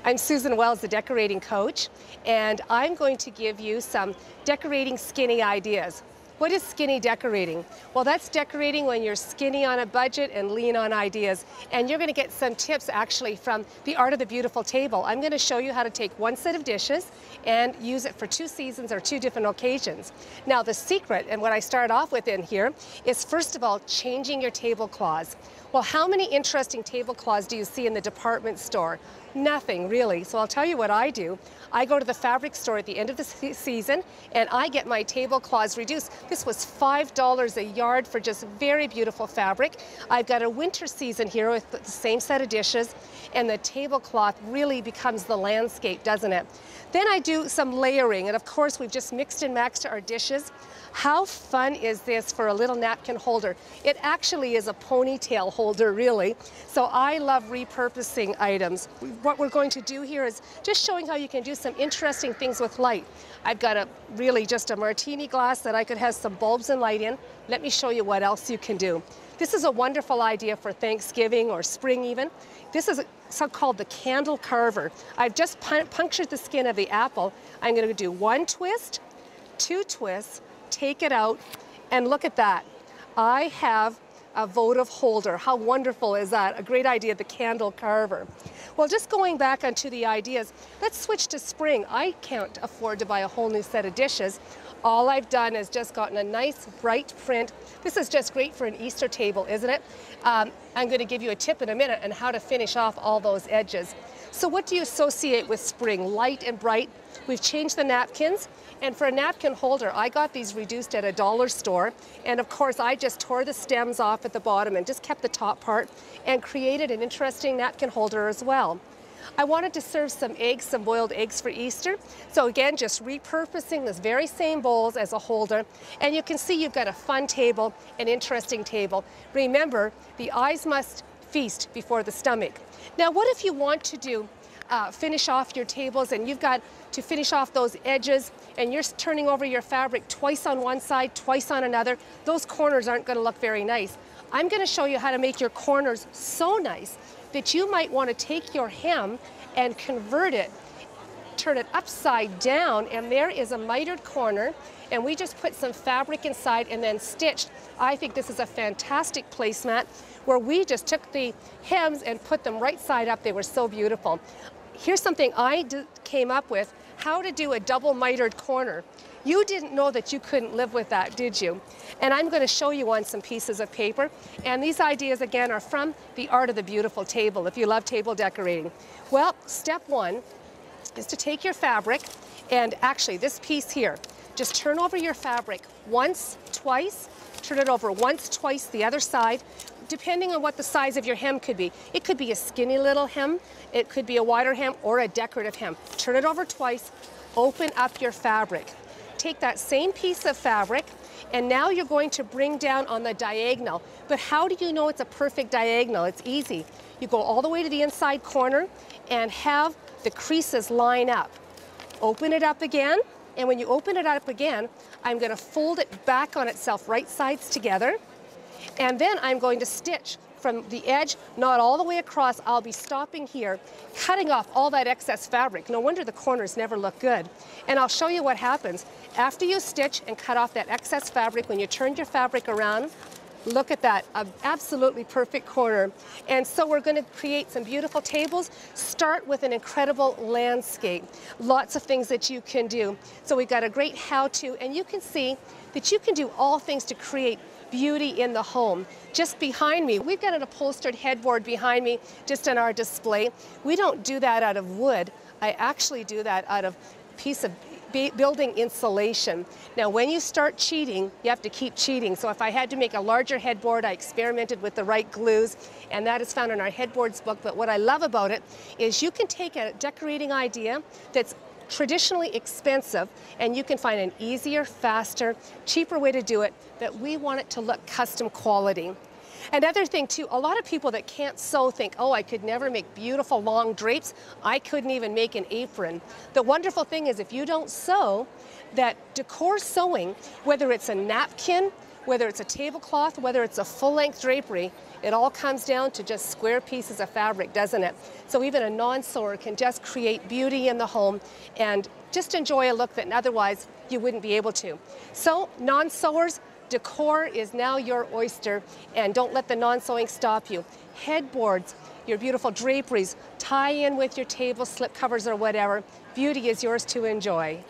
I'm Susan Wells, the decorating coach, and I'm going to give you some decorating skinny ideas. What is skinny decorating? Well, that's decorating when you're skinny on a budget and lean on ideas. And you're going to get some tips actually from the Art of the Beautiful Table. I'm going to show you how to take one set of dishes and use it for 2 seasons or 2 different occasions. Now, the secret, and what I start off with in here, is first of all, changing your tablecloths. Well, how many interesting tablecloths do you see in the department store? Nothing, really. So I'll tell you what I do. I go to the fabric store at the end of the season and I get my tablecloths reduced. This was $5 a yard for just very beautiful fabric. I've got a winter season here with the same set of dishes, and the tablecloth really becomes the landscape, doesn't it? Then I do some layering, and of course we've just mixed and matched our dishes. How fun is this for a little napkin holder? It actually is a ponytail holder, really. So I love repurposing items. What we're going to do here is just showing how you can do some interesting things with light. I've got really just a martini glass that I could have some bulbs and light in. Let me show you what else you can do. This is a wonderful idea for Thanksgiving or spring even. This is so-called the candle carver. I've just punctured the skin of the apple. I'm going to do 1 twist, 2 twists, take it out, and look at that. I have a votive holder. How wonderful is that? A great idea, the candle carver. Well, just going back onto the ideas, let's switch to spring. I can't afford to buy a whole new set of dishes. All I've done is just gotten a nice bright print. This is just great for an Easter table, isn't it? I'm going to give you a tip in a minute on how to finish off all those edges. So what do you associate with spring? Light and bright. We've changed the napkins. And for a napkin holder, I got these reduced at a dollar store. And of course, I just tore the stems off at the bottom and just kept the top part and created an interesting napkin holder as well. I wanted to serve some eggs, some boiled eggs for Easter. So again, just repurposing this very same bowls as a holder. And you can see you've got a fun table, an interesting table. Remember, the eyes must feast before the stomach. Now, what if you want to finish off your tables and you've got to finish off those edges and you're turning over your fabric twice on one side, twice on another? Those corners aren't going to look very nice. I'm going to show you how to make your corners so nice that you might want to take your hem and convert it, turn it upside down, and there is a mitered corner, and we just put some fabric inside and then stitched. I think this is a fantastic placemat where we just took the hems and put them right side up. They were so beautiful. Here's something I came up with, how to do a double mitered corner. You didn't know that you couldn't live with that, did you? And I'm going to show you on some pieces of paper. And these ideas, again, are from the Art of the Beautiful Table, if you love table decorating. Well, step 1 is to take your fabric, and actually this piece here, just turn over your fabric once, twice, turn it over once, twice the other side, depending on what the size of your hem could be. It could be a skinny little hem, it could be a wider hem, or a decorative hem. Turn it over twice, open up your fabric. Take that same piece of fabric, and now you're going to bring down on the diagonal. But how do you know it's a perfect diagonal? It's easy. You go all the way to the inside corner and have the creases line up. Open it up again, and when you open it up again, I'm going to fold it back on itself, right sides together, and then I'm going to stitch from the edge, not all the way across. I'll be stopping here, cutting off all that excess fabric. No wonder the corners never look good. And I'll show you what happens. After you stitch and cut off that excess fabric, when you turn your fabric around, look at that, an absolutely perfect corner. And so we're going to create some beautiful tables. Start with an incredible landscape. Lots of things that you can do. So we've got a great how-to, and you can see that you can do all things to create beauty in the home. Just behind me, we've got an upholstered headboard behind me just in our display. We don't do that out of wood. I actually do that out of a piece of building insulation. Now, when you start cheating, you have to keep cheating. So if I had to make a larger headboard, I experimented with the right glues, and that is found in our headboards book. But what I love about it is you can take a decorating idea that's traditionally expensive, and you can find an easier, faster, cheaper way to do it, but we want it to look custom quality. Another thing too, a lot of people that can't sew think, oh, I could never make beautiful long drapes. I couldn't even make an apron. The wonderful thing is if you don't sew, that decor sewing, whether it's a napkin, Whether it's a tablecloth, whether it's a full-length drapery, it all comes down to just square pieces of fabric, doesn't it? So even a non-sewer can just create beauty in the home and just enjoy a look that otherwise you wouldn't be able to. So non-sewers, decor is now your oyster, and don't let the non-sewing stop you. Headboards, your beautiful draperies, tie in with your table slip covers or whatever. Beauty is yours to enjoy.